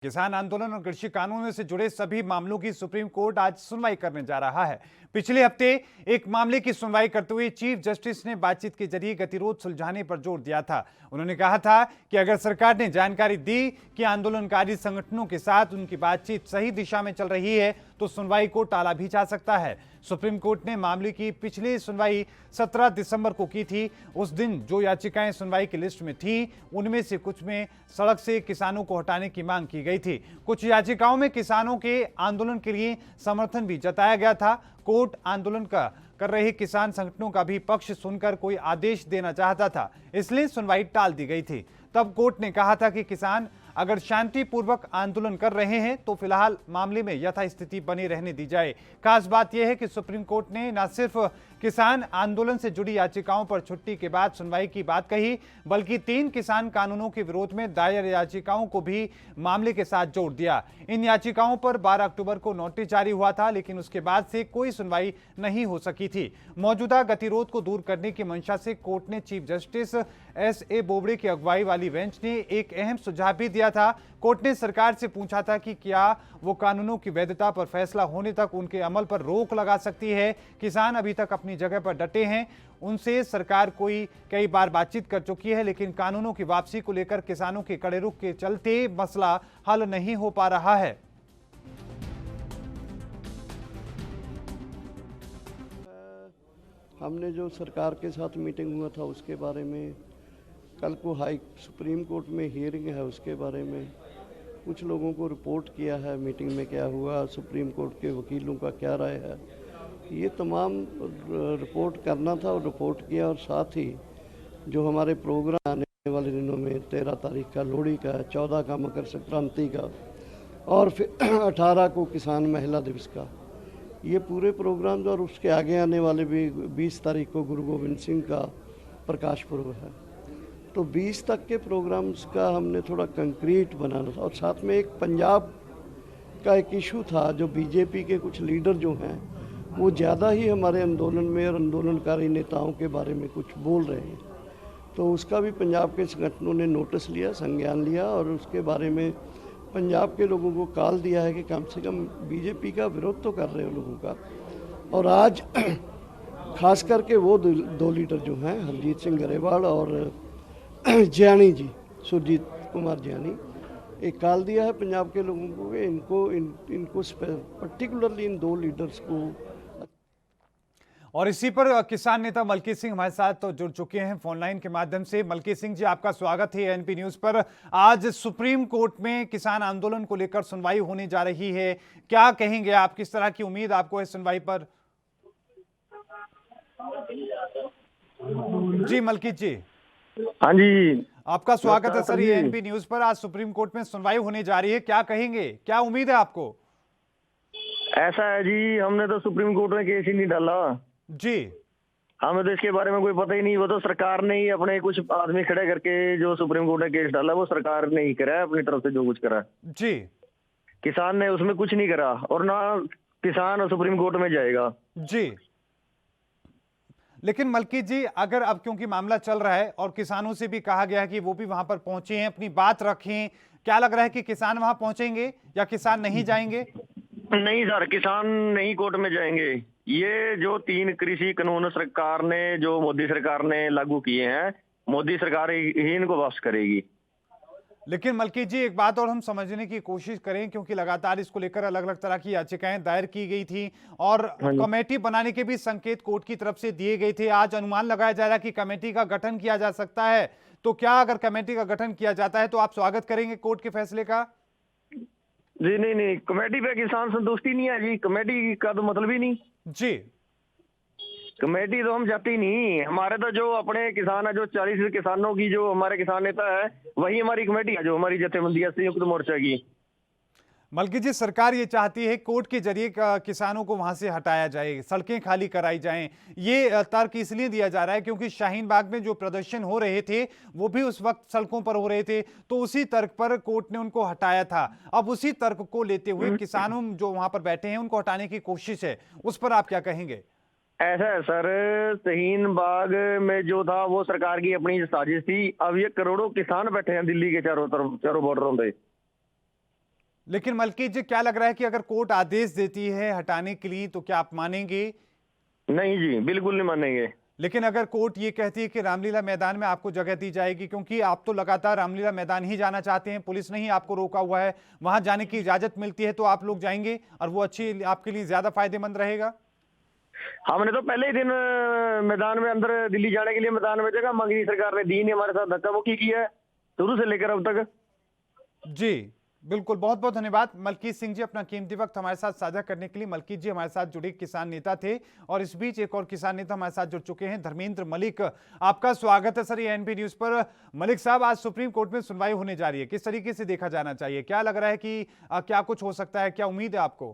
किसान आंदोलन और कृषि कानूनों से जुड़े सभी मामलों की सुप्रीम कोर्ट आज सुनवाई करने जा रहा है। पिछले हफ्ते एक मामले की सुनवाई करते हुए चीफ जस्टिस ने बातचीत के जरिए गतिरोध सुलझाने पर जोर दिया था। उन्होंने कहा था कि अगर सरकार ने जानकारी दी कि आंदोलनकारी संगठनों के साथ उनकी बातचीत सही दिशा में चल रही है तो सुनवाई को टाला भी जा सकता है। सुप्रीम कोर्ट ने मामले की पिछली सुनवाई 17 दिसंबर को की थी। उस दिन जो याचिकाएं सुनवाई की लिस्ट में थी उनमें से कुछ में सड़क से किसानों को हटाने की मांग की गई थी। कुछ याचिकाओं में किसानों के आंदोलन के लिए समर्थन भी जताया गया था। कोर्ट आंदोलन कर रहे किसान संगठनों का भी पक्ष सुनकर कोई आदेश देना चाहता था, इसलिए सुनवाई टाल दी गई थी। तब कोर्ट ने कहा था कि किसान अगर शांतिपूर्वक आंदोलन कर रहे हैं तो फिलहाल मामले में यथास्थिति बनी रहने दी जाए। खास बात यह है कि सुप्रीम कोर्ट ने न सिर्फ किसान आंदोलन से जुड़ी याचिकाओं पर छुट्टी के बाद सुनवाई की बात कही, बल्कि 3 किसान कानूनों के विरोध में दायर याचिकाओं को भी मामले के साथ जोड़ दिया। इन याचिकाओं पर 12 अक्टूबर को नोटिस जारी हुआ था, लेकिन उसके बाद से कोई सुनवाई नहीं हो सकी थी। मौजूदा गतिरोध को दूर करने की मंशा से कोर्ट ने चीफ जस्टिस एस.ए. बोबड़े की अगुवाई वाली बेंच ने एक अहम सुझाव भी दिया था। कोर्ट ने सरकार से पूछा था कि क्या वो कानूनों की वैधता पर फैसला होने तक उनके अमल पर रोक लगा सकती है। किसान अभी तक अपनी जगह पर डटे हैं। उनसे सरकार कई बार बातचीत कर चुकी है, लेकिन कानूनों की वापसी को लेकर किसानों के कड़े रुख के चलते मसला हल नहीं हो पा रहा है। हमने जो सरकार के साथ मीटिंग हुआ था उसके बारे में, कल को सुप्रीम कोर्ट में हियरिंग है उसके बारे में, कुछ लोगों को रिपोर्ट किया है मीटिंग में क्या हुआ, सुप्रीम कोर्ट के वकीलों का क्या राय है, ये तमाम रिपोर्ट करना था और रिपोर्ट किया। और साथ ही जो हमारे प्रोग्राम आने वाले दिनों में 13 तारीख का लोहड़ी का, 14 का मकर संक्रांति का और फिर 18 को किसान महिला दिवस का, ये पूरे प्रोग्राम्स, और उसके आगे आने वाले भी 20 तारीख को गुरु गोविंद सिंह का प्रकाश पर्व है। तो 20 तक के प्रोग्राम्स का हमने थोड़ा कंक्रीट बनाना था। और साथ में एक पंजाब का एक इशू था, जो बीजेपी के कुछ लीडर जो हैं वो ज़्यादा ही हमारे आंदोलन में और आंदोलनकारी नेताओं के बारे में कुछ बोल रहे हैं, तो उसका भी पंजाब के संगठनों ने नोटिस लिया, संज्ञान लिया और उसके बारे में पंजाब के लोगों को कॉल दिया है कि कम से कम बीजेपी का विरोध तो कर रहे हो लोगों का। और आज खास करके वो दो लीडर जो हैं, हरजीत सिंह ग्रेवाल और ज्ञानी जी, सुरजीत कुमार ज्ञानी, एक कॉल दिया है पंजाब के लोगों को कि इनको पर्टिकुलरली इन 2 लीडर्स को। और इसी पर किसान नेता मलकीत सिंह हमारे साथ तो जुड़ चुके हैं फोन लाइन के माध्यम से। मलकीत सिंह जी, आपका स्वागत है एनपी न्यूज पर। आज सुप्रीम कोर्ट में किसान आंदोलन को लेकर सुनवाई होने जा रही है, क्या कहेंगे आप? किस तरह की उम्मीद आपको है सुनवाई पर? जी मलकीत जी। हाँ जी, आपका स्वागत है सर ये एनपी न्यूज पर। आज सुप्रीम कोर्ट में सुनवाई होने जा रही है, क्या कहेंगे, क्या उम्मीद है आपको? ऐसा है जी, हमने तो सुप्रीम कोर्ट में केस ही नहीं डाला जी। हमें तो इसके बारे में कोई पता ही नहीं। वो तो सरकार ने ही अपने कुछ आदमी खड़े करके जो सुप्रीम कोर्ट ने केस डाला वो सरकार ने ही करा है, अपनी तरफ से जो कुछ करा जी। किसान ने उसमें कुछ नहीं करा और ना किसान सुप्रीम कोर्ट में जाएगा जी। लेकिन मलकीत जी, अगर अब क्योंकि मामला चल रहा है और किसानों से भी कहा गया है कि वो भी वहां पर पहुंचे हैं, अपनी बात रखें, क्या लग रहा है कि किसान वहां पहुंचेंगे या किसान नहीं जाएंगे? नहीं सर, किसान नहीं कोर्ट में जाएंगे। ये जो 3 कृषि कानून सरकार ने, जो मोदी सरकार ने लागू किए हैं, मोदी सरकार ही इनको वापस करेगी। लेकिन मलकीत जी, एक बात और हम समझने की कोशिश करें, क्योंकि लगातार इसको लेकर अलग अलग तरह की याचिकाएं दायर की गई थी और कमेटी बनाने के भी संकेत कोर्ट की तरफ से दिए गए थे। आज अनुमान लगाया जा रहा है कि कमेटी का गठन किया जा सकता है, तो क्या अगर कमेटी का गठन किया जाता है तो आप स्वागत करेंगे कोर्ट के फैसले का? जी नहीं, कमेटी पे किसान संतुष्टि नहीं है जी, कमेटी का तो मतलब ही नहीं जी। कमेटी तो हम चाहते ही नहीं। हमारे तो जो अपने किसान है, जो 40 किसानों की जो हमारे किसान नेता है, वही हमारी कमेटी है, जो हमारी जथेबंदी है संयुक्त मोर्चा की। मलकीत जी, सरकार ये चाहती है कोर्ट के जरिए किसानों को वहां से हटाया जाए, सड़कें खाली कराई जाएं। ये तर्क इसलिए दिया जा रहा है क्योंकि शाहीन बाग में जो प्रदर्शन हो रहे थे वो भी उस वक्त सड़कों पर हो रहे थे, तो उसी तर्क पर कोर्ट ने उनको हटाया था। अब उसी तर्क को लेते हुए किसानों जो वहां पर बैठे हैं उनको हटाने की कोशिश है, उस पर आप क्या कहेंगे? ऐसा है सर, शाहीन बाग में जो था वो सरकार की अपनी साजिश थी। अब ये करोड़ों किसान बैठे हैं दिल्ली के चारों बॉर्डरों पे। लेकिन मलकीत जी, क्या लग रहा है कि अगर कोर्ट आदेश देती है हटाने के लिए तो क्या आप मानेंगे? नहीं जी, बिल्कुल नहीं मानेंगे। लेकिन अगर कोर्ट ये कहती है कि रामलीला मैदान में आपको जगह दी जाएगी, क्योंकि आप तो लगातार रामलीला मैदान ही जाना चाहते हैं, पुलिस ने ही आपको रोका हुआ है, वहां जाने की इजाजत मिलती है तो आप लोग जाएंगे और वो अच्छी आपके लिए ज्यादा फायदेमंद रहेगा। हमने तो पहले ही दिन मैदान में अंदर दिल्ली जाने के लिए मैदान में जगह मांगी, सरकार ने दी नहीं, हमारे साथ धक्का मुक्की किया है शुरू से लेकर अब तक। जी बिल्कुल, बहुत बहुत धन्यवाद मलकीत सिंह जी, अपना कीमती वक्त हमारे साथ साझा करने के लिए। मलकीत जी हमारे साथ जुड़े किसान नेता थे और इस बीच एक और किसान नेता हमारे साथ जुड़ चुके हैं, धर्मेंद्र मलिक। आपका स्वागत है सर ये एनपी न्यूज पर। मलिक साहब, आज सुप्रीम कोर्ट में सुनवाई होने जा रही है, किस तरीके से देखा जाना चाहिए? क्या लग रहा है कि क्या कुछ हो सकता है, क्या उम्मीद है आपको?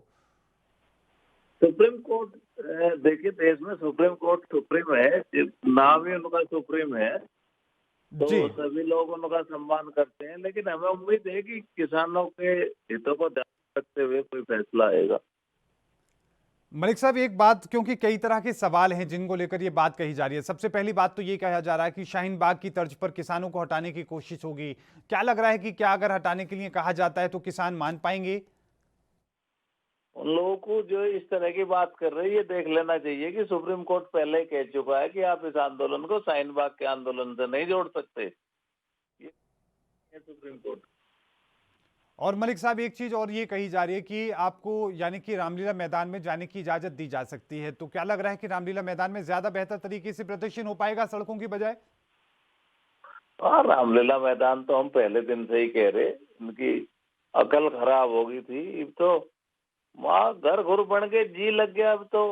सुप्रीम कोर्ट देखिए, देश में सुप्रीम कोर्ट सुप्रीम है, नाम ही उनका सुप्रीम है, तो जी सभी लोग उनका सम्मान करते हैं। लेकिन हमें उम्मीद है कि किसानों के हितों को ध्यान रखते हुए कोई फैसला आएगा। मलिक साहब, एक बात, क्योंकि कई तरह के सवाल हैं जिनको लेकर ये बात कही जा रही है। सबसे पहली बात तो ये कहा जा रहा है कि शाहीन बाग की तर्ज पर किसानों को हटाने की कोशिश होगी। क्या लग रहा है कि क्या अगर हटाने के लिए कहा जाता है तो किसान मान पाएंगे? उन लोगों को जो इस तरह की बात कर रहे हैं, ये देख लेना चाहिए कि सुप्रीम कोर्ट पहले ही कह चुका है कि आप इस आंदोलन को शाहीन बाग के आंदोलन से नहीं जोड़ सकते। ये सुप्रीम कोर्ट। और मलिक साहब, एक चीज और ये कही जा रही है कि आपको यानी कि रामलीला मैदान में जाने की इजाजत दी जा सकती है, तो क्या लग रहा है कि रामलीला मैदान में ज्यादा बेहतर तरीके से प्रदर्शन हो पाएगा सड़कों की बजाय? हाँ, रामलीला मैदान तो हम पहले दिन से ही कह रहे, उनकी अकल खराब हो गई थी। अब तो वहाँ घर घुर बन के जी लग गया। अब तो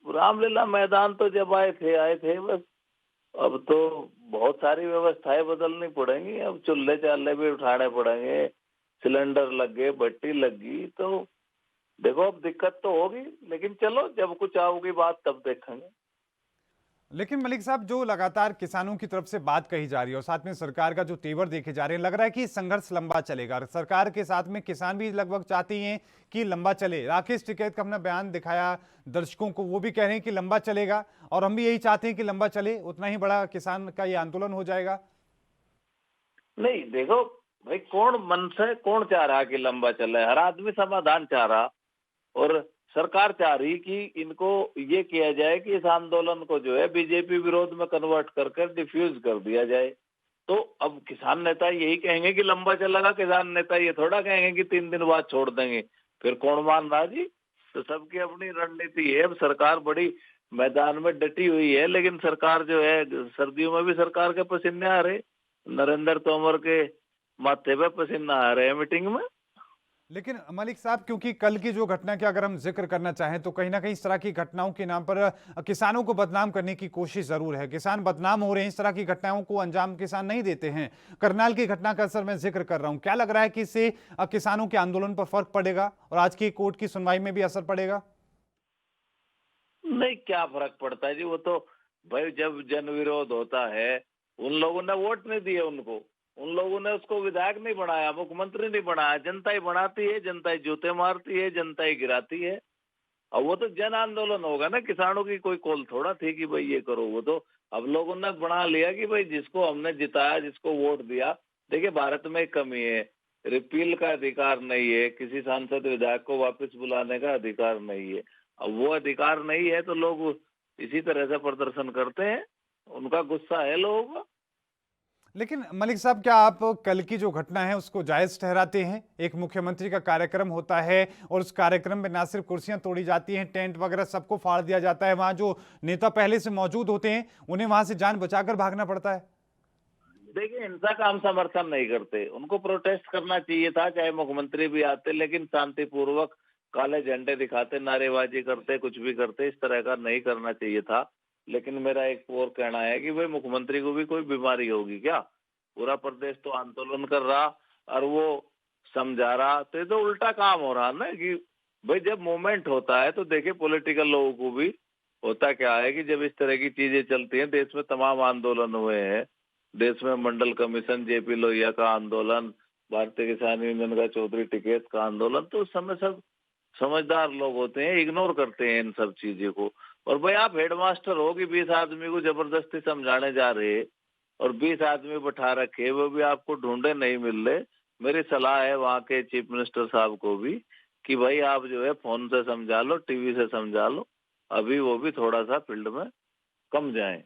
रामलीला मैदान तो जब आए थे बस। अब तो बहुत सारी व्यवस्थाएं बदलनी पड़ेंगी। अब चूल्हे चाल्हे भी उठाने पड़ेंगे, सिलेंडर लग गए, भट्टी लग गई, तो देखो अब दिक्कत तो होगी। लेकिन चलो, जब कुछ आओगी बात तब देखेंगे। लेकिन मलिक साहब, जो लगातार किसानों की तरफ से बात कही जा रही है और साथ में सरकार का जो तेवर देखे जा रहे हैं, लग रहा है कि संघर्ष लंबा चलेगा। सरकार के साथ में किसान भी लगभग चाहती हैं कि लंबा चले। राकेश टिकैत का अपना बयान दिखाया दर्शकों को, वो भी कह रहे हैं कि लंबा चलेगा और हम भी यही चाहते हैं कि लंबा चले, उतना ही बड़ा किसान का ये आंदोलन हो जाएगा। नहीं, देखो भाई, कौन मन से कौन चाह रहा कि लंबा चले? हर आदमी समाधान चाह रहा, और सरकार चाह रही कि इनको ये किया जाए कि इस आंदोलन को जो है बीजेपी विरोध में कन्वर्ट करके डिफ्यूज कर दिया जाए। तो अब किसान नेता यही कहेंगे कि लंबा चलेगा, किसान नेता ये थोड़ा कहेंगे कि 3 दिन बाद छोड़ देंगे। फिर कौन मान रहा जी? तो सबकी अपनी रणनीति है। अब सरकार बड़ी मैदान में डटी हुई है, लेकिन सरकार जो है, सर्दियों में भी सरकार के पसीने आ रहे, नरेंद्र तोमर के माथे पे पसीना आ रहे हैं मीटिंग में। लेकिन मलिक साहब, क्योंकि कल की जो घटना का अगर हम जिक्र करना चाहें तो कहीं ना कहीं इस तरह की घटनाओं के नाम पर किसानों को बदनाम करने की कोशिश जरूर है। किसान बदनाम हो रहे हैं, इस तरह की घटनाओं को अंजाम किसान नहीं देते हैं। करनाल की घटना का असर मैं जिक्र कर रहा हूं, क्या लग रहा है कि इससे किसानों के आंदोलन पर फर्क पड़ेगा और आज की कोर्ट की सुनवाई में भी असर पड़ेगा? नहीं, क्या फर्क पड़ता है जी? वो तो भाई, जब जन विरोध होता है, उन लोगों ने वोट नहीं दिए उनको, उन लोगों ने उसको विधायक नहीं बनाया, मुख्यमंत्री नहीं बनाया। जनता ही बनाती है, जनता ही जूते मारती है, जनता ही गिराती है। अब वो तो जन आंदोलन होगा ना, किसानों की कोई कॉल थोड़ा थी कि भाई ये करो। वो तो अब लोगों ने बना लिया कि भाई जिसको हमने जिताया, जिसको वोट दिया। देखिए, भारत में एक कमी है, रिपील का अधिकार नहीं है, किसी सांसद विधायक को वापस बुलाने का अधिकार नहीं है। अब वो अधिकार नहीं है तो लोग इसी तरह से प्रदर्शन करते हैं, उनका गुस्सा है लोगों का। लेकिन मलिक साहब, क्या आप कल की जो घटना है उसको जायज ठहराते हैं? एक मुख्यमंत्री का कार्यक्रम होता है और उस कार्यक्रम में ना सिर्फ कुर्सियां तोड़ी जाती हैं, टेंट वगैरह सबको फाड़ दिया जाता है, वहां जो नेता पहले से मौजूद होते हैं उन्हें वहां से जान बचाकर भागना पड़ता है। देखिए, हिंसा का हम समर्थन नहीं करते, उनको प्रोटेस्ट करना चाहिए था, चाहे मुख्यमंत्री भी आते, लेकिन शांतिपूर्वक काले झंडे दिखाते, नारेबाजी करते, कुछ भी करते, इस तरह का नहीं करना चाहिए था। लेकिन मेरा एक और कहना है कि भाई, मुख्यमंत्री को भी कोई बीमारी होगी क्या? पूरा प्रदेश तो आंदोलन कर रहा और वो समझा रहा, तो ये तो उल्टा काम हो रहा ना। कि भाई, जब मूवमेंट होता है तो देखिए, पॉलिटिकल लोगों को भी होता क्या है कि जब इस तरह की चीजें चलती हैं, देश में तमाम आंदोलन हुए हैं, देश में मंडल कमीशन, जेपी लोहिया का आंदोलन, भारतीय किसान यूनियन का चौधरी टिकैत का आंदोलन, तो उस समय सब समझदार लोग होते हैं, इग्नोर करते हैं इन सब चीजों को। और भाई, आप हेडमास्टर हो कि 20 आदमी को जबरदस्ती समझाने जा रहे और 20 आदमी बैठा रखे, वो भी आपको ढूंढे नहीं मिल रहे, मेरी सलाह है वहाँ के चीफ मिनिस्टर साहब को भी कि भाई आप जो है फोन से समझा लो, टीवी से समझा लो, अभी वो भी थोड़ा सा फील्ड में कम जाएं।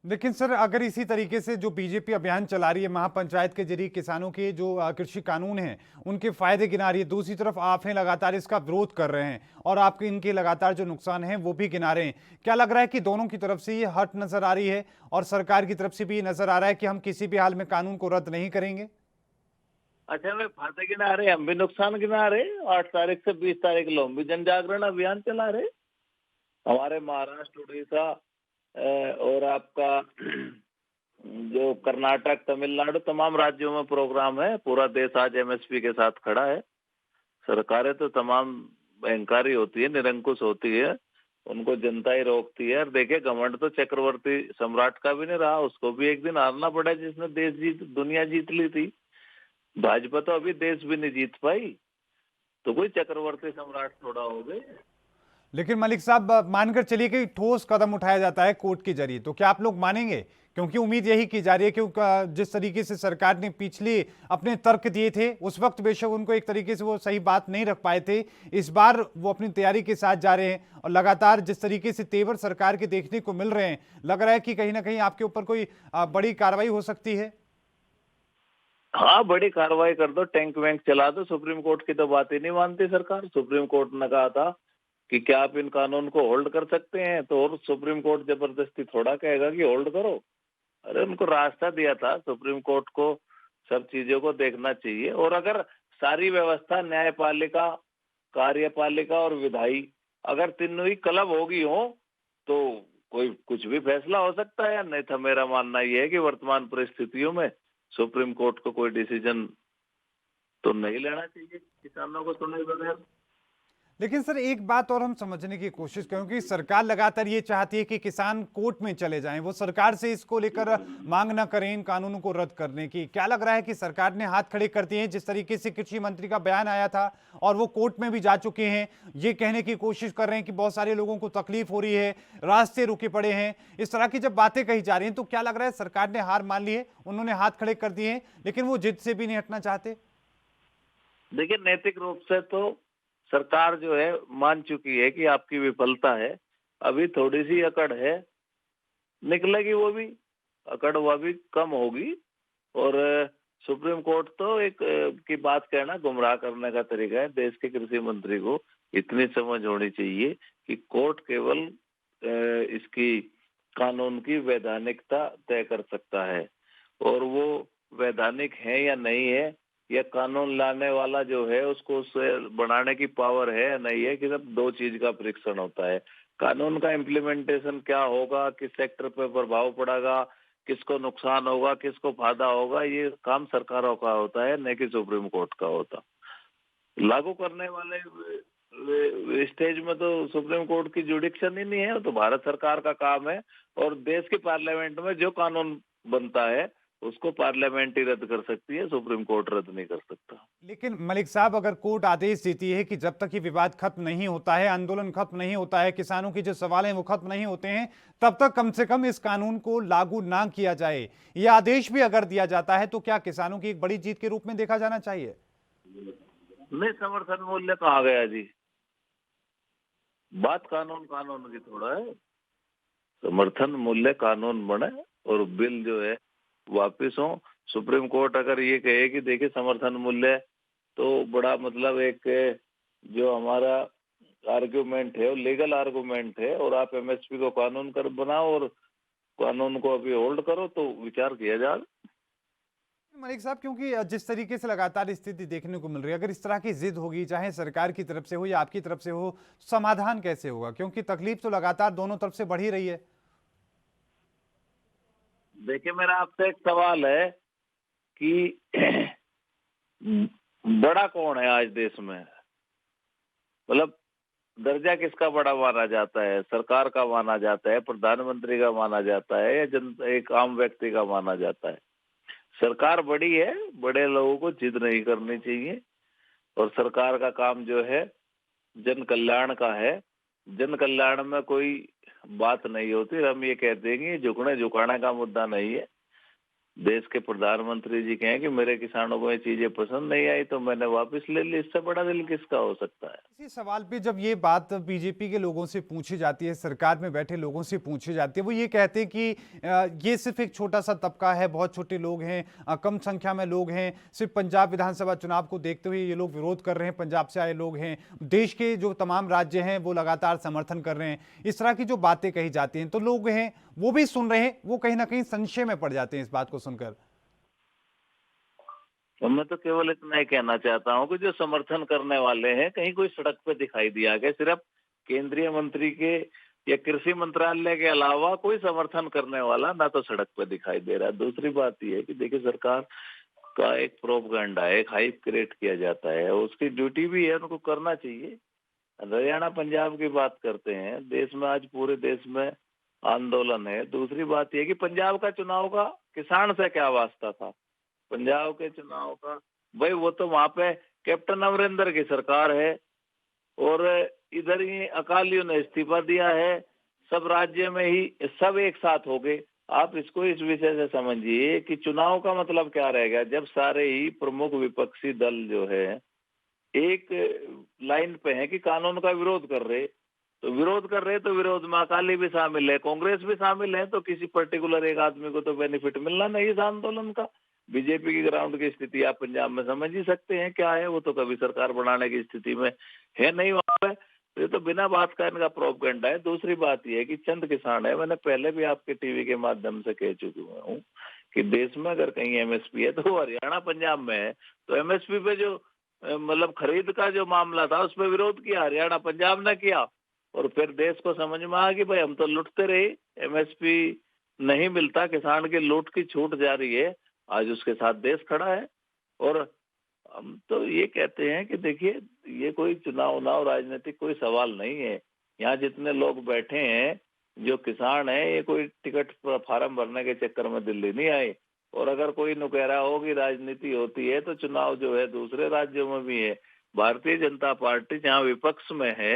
लेकिन सर, अगर इसी तरीके से जो बीजेपी अभियान चला रही है, महापंचायत के जरिए किसानों के जो कृषि कानून हैं उनके फायदे गिना रही है, दूसरी तरफ आप हैं लगातार इसका विरोध कर रहे हैं और आपके इनके लगातार जो नुकसान हैं वो भी गिना रहे हैं, क्या लग रहा है कि दोनों की तरफ से ये हट नजर आ रही है और सरकार की तरफ से भी ये नजर आ रहा है कि हम किसी भी हाल में कानून को रद्द नहीं करेंगे? अच्छा, वे फायदे गिना रहे, हम भी नुकसान गिना रहे। 8 तारीख से 20 तारीख लो हम भी जन जागरण अभियान चला रहे। हमारे महाराष्ट्र, उड़ीसा और आपका जो कर्नाटक, तमिलनाडु, तमाम राज्यों में प्रोग्राम है। पूरा देश आज एमएसपी के साथ खड़ा है। सरकारें तो तमाम अहंकारी होती है, निरंकुश होती है, उनको जनता ही रोकती है। और देखिए, घमंड तो चक्रवर्ती सम्राट का भी नहीं रहा, उसको भी एक दिन हारना पड़ा जिसने दुनिया जीत ली थी। भाजपा तो अभी देश भी नहीं जीत पाई, तो कोई चक्रवर्ती सम्राट थोड़ा हो गए। लेकिन मलिक साहब, मानकर चलिए कि ठोस कदम उठाया जाता है कोर्ट के जरिए, तो क्या आप लोग मानेंगे? क्योंकि उम्मीद यही की जा रही है कि जिस तरीके से सरकार ने पिछले अपने तर्क दिए थे उस वक्त बेशक उनको एक तरीके से वो सही बात नहीं रख पाए थे, इस बार वो अपनी तैयारी के साथ जा रहे हैं और लगातार जिस तरीके से तेवर सरकार के देखने को मिल रहे हैं, लग रहा है कि कहीं ना कहीं आपके ऊपर कोई बड़ी कार्रवाई हो सकती है। हाँ, बड़ी कार्रवाई कर दो, टैंक वैंक चला दो। सुप्रीम कोर्ट की तो बात ही नहीं मानती सरकार। सुप्रीम कोर्ट ने कहा था कि क्या आप इन कानून को होल्ड कर सकते हैं, तो और सुप्रीम कोर्ट जबरदस्ती थोड़ा कहेगा कि होल्ड करो। अरे, उनको रास्ता दिया था सुप्रीम कोर्ट को, सब चीजों को देखना चाहिए। और अगर सारी व्यवस्था, न्यायपालिका, कार्यपालिका और विधायी, अगर तीनों ही क्लब होगी हो तो कोई कुछ भी फैसला हो सकता है। नहीं था, मेरा मानना यह है कि वर्तमान परिस्थितियों में सुप्रीम कोर्ट को कोई डिसीजन तो नहीं लेना चाहिए किसानों को सुने बगैर। लेकिन सर, एक बात और हम समझने की कोशिश करें कि सरकार लगातार ये चाहती है कि किसान कोर्ट में चले जाएं, वो सरकार से इसको लेकर मांग ना करें इन कानूनों को रद्द करने की। क्या लग रहा है कि सरकार ने हाथ खड़े कर दिए हैं? जिस तरीके से कृषि मंत्री का बयान आया था और वो कोर्ट में भी जा चुके हैं, ये कहने की कोशिश कर रहे हैं कि बहुत सारे लोगों को तकलीफ हो रही है, रास्ते रुके पड़े हैं, इस तरह की जब बातें कही जा रही हैं तो क्या लग रहा है सरकार ने हार मान ली है, उन्होंने हाथ खड़े कर दिए हैं, लेकिन वो जिद से भी नहीं हटना चाहते? देखिए, नैतिक रूप से तो सरकार जो है मान चुकी है कि आपकी विफलता है। अभी थोड़ी सी अकड़ है, निकलेगी वो भी अकड़, वह भी कम होगी। और सुप्रीम कोर्ट तो एक की बात कहना गुमराह करने का तरीका है। देश के कृषि मंत्री को इतनी समझ होनी चाहिए कि कोर्ट केवल इसकी कानून की वैधानिकता तय कर सकता है, और वो वैधानिक है या नहीं है, या कानून लाने वाला जो है उसको उससे बनाने की पावर है या नहीं है, कि सब दो चीज का परीक्षण होता है। कानून का इम्प्लीमेंटेशन क्या होगा, किस सेक्टर पे प्रभाव पड़ेगा, किसको नुकसान होगा, किसको फायदा होगा, ये काम सरकारों का होता है, न कि सुप्रीम कोर्ट का होता। लागू करने वाले स्टेज में तो सुप्रीम कोर्ट की जुडिक्शन ही नहीं है, तो भारत सरकार का काम है। और देश की पार्लियामेंट में जो कानून बनता है उसको पार्लियामेंट ही रद्द कर सकती है, सुप्रीम कोर्ट रद्द नहीं कर सकता। लेकिन मलिक साहब, अगर कोर्ट आदेश देती है कि जब तक ये विवाद खत्म नहीं होता है, आंदोलन खत्म नहीं होता है, किसानों के जो सवाल हैं वो खत्म नहीं होते हैं, तब तक कम से कम इस कानून को लागू ना किया जाए, ये आदेश भी अगर दिया जाता है तो क्या किसानों की एक बड़ी जीत के रूप में देखा जाना चाहिए? नहीं, समर्थन मूल्य कहाँ गया जी? बात कानून की थोड़ा है। समर्थन मूल्य कानून बने और बिल जो है वापिस हो। सुप्रीम कोर्ट अगर ये कहे कि देखिए समर्थन मूल्य, तो बड़ा मतलब एक जो हमारा आर्गुमेंट है वो लीगल आर्गुमेंट है, और आप एमएसपी को कानून कर बनाओ और कानून को अभी होल्ड करो, तो विचार किया जाए। मलिक साहब, क्योंकि जिस तरीके से लगातार स्थिति देखने को मिल रही है, अगर इस तरह की जिद होगी, चाहे सरकार की तरफ से हो या आपकी तरफ से हो, समाधान कैसे होगा? क्योंकि तकलीफ तो लगातार दोनों तरफ से बढ़ ही रही है। देखिए, मेरा आपसे एक सवाल है कि बड़ा कौन है आज देश में? मतलब दर्जा किसका बड़ा माना जाता है? सरकार का माना जाता है, प्रधानमंत्री का माना जाता है, या जनता एक आम व्यक्ति का माना जाता है? सरकार बड़ी है, बड़े लोगों को जिद नहीं करनी चाहिए। और सरकार का काम जो है जन कल्याण का है। जन कल्याण में कोई बात नहीं होती। हम ये कहते हैं कि झुकने झुकाने का मुद्दा नहीं है। देश के प्रधानमंत्री जी कहें कि मेरे किसानों को ये चीजें पसंद नहीं आई तो मैंने वापस ले ली, इससे बड़ा दिल किसका हो सकता है? इसी सवाल पे जब ये बात बीजेपी के लोगों से पूछी जाती है, सरकार में बैठे लोगों से पूछी जाती है, वो ये कहते हैं कि ये सिर्फ एक छोटा सा तबका है, बहुत छोटे लोग हैं, कम संख्या में लोग हैं, सिर्फ पंजाब विधानसभा चुनाव को देखते हुए ये लोग विरोध कर रहे हैं, पंजाब से आए लोग हैं, देश के जो तमाम राज्य हैं वो लगातार समर्थन कर रहे हैं। इस तरह की जो बातें कही जाती हैं तो लोग हैं वो भी सुन रहे हैं, वो कहीं ना कहीं संशय में पड़ जाते हैं इस बात को सुनकर। तो मैं तो केवल इतना ही कहना चाहता हूं कि जो समर्थन करने वाले हैं कहीं कोई सड़क पे दिखाई दिया गया, सिर्फ केंद्रीय मंत्री के या कृषि मंत्रालय के अलावा कोई समर्थन करने वाला ना तो सड़क पे दिखाई दे रहा है। दूसरी बात यह है कि देखिए सरकार का एक प्रोपगेंडा है, एक हाइप क्रिएट किया जाता है, उसकी ड्यूटी भी है, उनको करना चाहिए। हरियाणा पंजाब की बात करते हैं, देश में आज पूरे देश में आंदोलन है। दूसरी बात यह कि पंजाब का चुनाव का किसान से क्या वास्ता था? पंजाब के चुनाव का भाई वो तो वहां पे कैप्टन अमरिंदर की सरकार है और इधर ही अकालियों ने इस्तीफा दिया है, सब राज्य में ही सब एक साथ हो गए। आप इसको इस विषय से समझिए कि चुनाव का मतलब क्या रहेगा जब सारे ही प्रमुख विपक्षी दल जो है एक लाइन पे है कि कानून का विरोध कर रहे, तो विरोध में अकाली भी शामिल है, कांग्रेस भी शामिल है, तो किसी पर्टिकुलर एक आदमी को तो बेनिफिट मिलना नहीं इस आंदोलन का। बीजेपी की ग्राउंड की स्थिति आप पंजाब में समझ ही सकते हैं क्या है, वो तो कभी सरकार बनाने की स्थिति में है नहीं वहां पे, तो ये तो बिना बात का इनका प्रोपगेंडा है। दूसरी बात यह है कि चंद किसान है, मैंने पहले भी आपके टीवी के माध्यम से कह चुका हूँ कि देश में अगर कहीं एमएसपी है तो वो हरियाणा पंजाब में है। तो एमएसपी पे जो मतलब खरीद का जो मामला था उस पर विरोध किया हरियाणा पंजाब ने किया, और फिर देश को समझ में आ कि भाई हम तो लुटते रहे, एमएसपी नहीं मिलता, किसान की लूट की छूट जारी है, आज उसके साथ देश खड़ा है। और हम तो ये कहते हैं कि देखिए ये कोई चुनाव राजनीतिक कोई सवाल नहीं है। यहाँ जितने लोग बैठे हैं जो किसान हैं, ये कोई टिकट फार्म भरने के चक्कर में दिल्ली नहीं आए, और अगर कोई नुकहरा हो कि राजनीति होती है तो चुनाव जो है दूसरे राज्यों में भी है। भारतीय जनता पार्टी जहाँ विपक्ष में है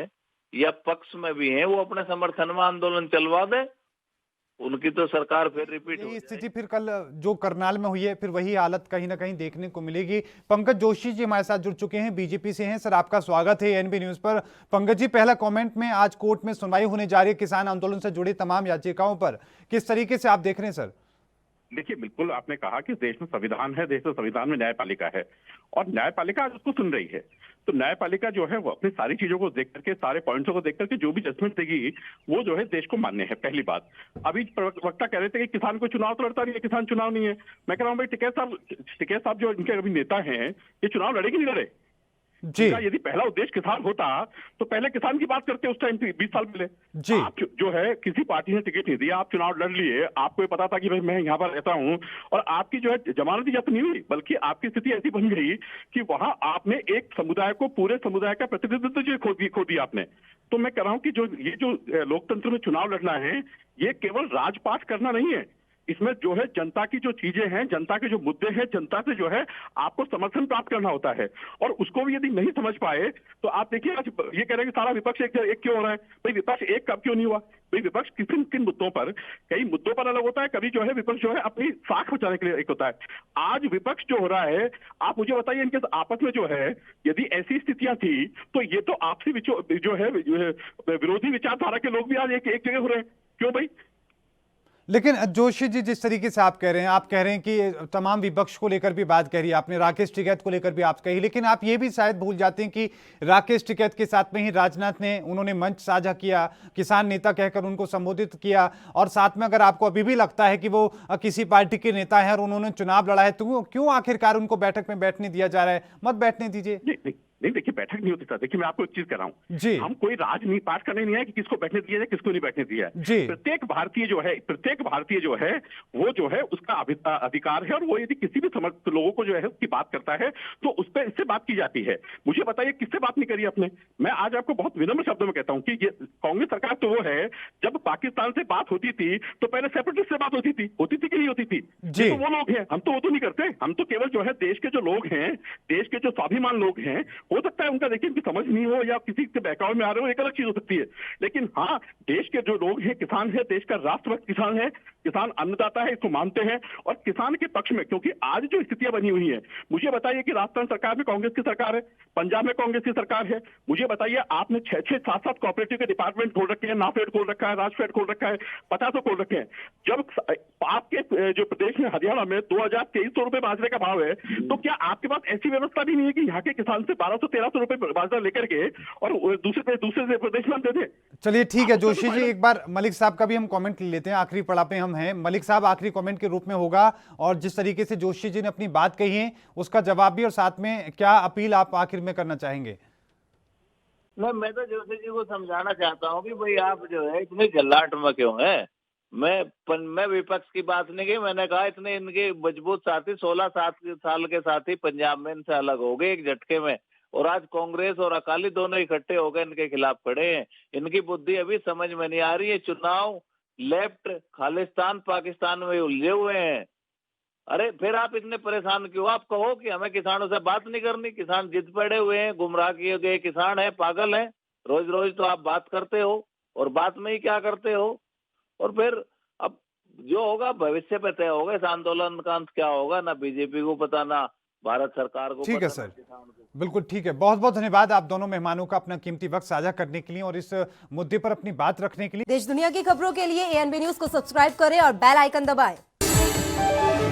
या पक्ष में भी है, वो अपने समर्थन में आंदोलन चलवा दे, उनकी तो सरकार फिर रिपीट हो यही स्थिति फिर कल जो करनाल में हुई है, फिर वही हालत कहीं ना कहीं देखने को मिलेगी। पंकज जोशी जी हमारे साथ जुड़ चुके हैं, बीजेपी से हैं। सर आपका स्वागत है एएनबी न्यूज पर। पंकज जी, पहला कमेंट में आज कोर्ट में सुनवाई होने जा रही है किसान आंदोलन से जुड़ी तमाम याचिकाओं पर, किस तरीके से आप देख रहे हैं सर? देखिए, बिल्कुल आपने कहा कि देश में संविधान है, देश में संविधान में न्यायपालिका है और न्यायपालिका आज उसको सुन रही है। तो न्यायपालिका जो है वो अपनी सारी चीजों को देख करके, सारे पॉइंट्सों को देख करके जो भी जजमेंट देगी वो जो है देश को मान्य है। पहली बात, अभी प्रवक्ता कह रहे थे कि किसान कोई चुनाव तो लड़ता नहीं है, किसान चुनाव नहीं है। मैं कह रहा हूँ भाई टिकैत साहब जो इनके अभी नेता हैं, ये चुनाव लड़ेगी नहीं लड़े जी। यदि पहला उद्देश्य किसान होता तो पहले किसान की बात करते उस टाइम 20 साल पहले जी। आप जो है किसी पार्टी ने टिकट नहीं दिया, आप चुनाव लड़ लिए, आपको ये पता था कि भाई मैं यहाँ पर रहता हूँ, और आपकी जो है जमानती जब्त नहीं हुई, बल्कि आपकी स्थिति ऐसी बन गई कि वहां आपने एक समुदाय को, पूरे समुदाय का प्रतिनिधित्व जो खो दिया आपने। तो मैं कह रहा हूँ कि ये जो लोकतंत्र में चुनाव लड़ना है, ये केवल राजपाट करना नहीं है, इसमें जो है जनता की जो चीजें हैं, जनता के जो मुद्दे हैं, जनता से जो है आपको समर्थन प्राप्त करना होता है। और उसको भी यदि नहीं समझ पाए तो आप देखिए आज ये कह रहे हैं कि सारा विपक्ष एक क्यों हो रहा है। भाई विपक्ष एक कब क्यों नहीं हुआ? भाई विपक्ष किन किन मुद्दों पर, कई मुद्दों पर अलग होता है, कभी जो है विपक्ष जो है अपनी साख बचाने के लिए एक होता है। आज विपक्ष जो हो रहा है, आप मुझे बताइए इनके आपस में जो है यदि ऐसी स्थितियां थी तो ये तो आपसी जो है विरोधी विचारधारा के लोग भी आज एक जगह हो रहे हैं। क्यों भाई? लेकिन जोशी जी, जिस तरीके से आप कह रहे हैं, आप कह रहे हैं कि तमाम विपक्ष को लेकर भी बात कही, आपने राकेश टिकैत को लेकर भी आप कही, लेकिन आप ये भी शायद भूल जाते हैं कि राकेश टिकैत के साथ में ही राजनाथ ने उन्होंने मंच साझा किया, किसान नेता कहकर उनको संबोधित किया, और साथ में अगर आपको अभी भी लगता है कि वो किसी पार्टी के नेता है और उन्होंने चुनाव लड़ा है, तो क्यों आखिरकार उनको बैठक में बैठने दिया जा रहा है? मत बैठने दीजिए। नहीं, देखिए बैठक नहीं होती था। देखिए मैं आपको एक चीज कह रहा हूँ जी, हम कोई राजनीति पाठ करने नहीं है कि किसको बैठने दिया जाए, किसको नहीं बैठने दिया है। प्रत्येक भारतीय जो है वो जो है उसका अधिकार है, और वो यदि किसी भी लोगों को जो है उसकी बात करता है तो उस पर इससे बात की जाती है। मुझे बताइए किससे बात नहीं करी आपने? मैं आज आपको बहुत विनम्र शब्दों में कहता हूँ कि ये कांग्रेस सरकार तो वो है, जब पाकिस्तान से बात होती थी तो पहले सेपरेटिस्ट से बात होती थी कि नहीं होती थी? तो वो लोग हैं, हम तो वो तो नहीं करते। हम तो केवल जो है देश के जो लोग हैं, देश के जो स्वाभिमान लोग हैं, हो सकता है उनका देखिए उनकी समझ नहीं हो या किसी के बहकावे में आ रहे हो, एक अलग चीज हो सकती है। लेकिन हाँ, देश के जो लोग हैं, किसान है, देश का राष्ट्रभक्त किसान है, किसान अन्नदाता है, इसको मानते हैं और किसान के पक्ष में, क्योंकि आज जो स्थितियां बनी हुई है, मुझे बताइए कि राजस्थान सरकार में कांग्रेस की सरकार है, पंजाब में कांग्रेस की सरकार है, मुझे बताइए आपने 6-6, 7-7 कोऑपरेटिव के डिपार्टमेंट खोल रखे हैं, नाफेड खोल रखा है, राजफेड खोल रखा है, 50 खोल रखे हैं। जब आपके जो प्रदेश में हरियाणा में 2300 रुपए बाजरे का भाव है, तो क्या आपके पास ऐसी व्यवस्था भी नहीं है कि यहाँ के किसान से 1200-1300 रुपए बाजरा लेकर के और दूसरे प्रदेश में दे दें? चलिए ठीक है जोशी जी, एक बार मलिक साहब का भी हम कमेंट ले लेते हैं, आखिरी पड़ाव पे हम हैं। मलिक साहब, आखिरी कमेंट के रूप में होगा, और जिस तरीके से जोशी जी ने अपनी बात कही है उसका जवाब भी, और साथ में क्या अपील आप आखिर में करना चाहेंगे? मैं तो जोशी जी को समझाना चाहता हूँ कि भाई आप जो है इतने जल्लाट में क्यों हैं। मैं विपक्ष की बात नहीं की, मैंने कहा इतने इनके मजबूत साथी 16 साल के साथी पंजाब में इनसे अलग हो गए एक झटके में, और आज कांग्रेस और अकाली दोनों इकट्ठे हो गए इनके खिलाफ खड़े हैं। इनकी बुद्धि अभी समझ में नहीं आ रही है। चुनाव लेफ्ट खालिस्तान पाकिस्तान में उलझे हुए हैं। अरे फिर आप इतने परेशान क्यों? आप कहो कि हमें किसानों से बात नहीं करनी। किसान जिद पड़े हुए हैं, गुमराह किए गए किसान हैं, पागल हैं। रोज रोज तो आप बात करते हो और बात में ही क्या करते हो। और फिर अब जो होगा भविष्य पे तय होगा। इस आंदोलन का अंत क्या होगा, ना बीजेपी को पता, ना भारत सरकार को ठीक है पता, सर, ना किसान को। बिल्कुल ठीक है। बहुत बहुत धन्यवाद आप दोनों मेहमानों का अपना कीमती वक्त साझा करने के लिए और इस मुद्दे पर अपनी बात रखने के लिए। देश दुनिया की खबरों के लिए ANB न्यूज को सब्सक्राइब करें और बेल आइकन दबाएं।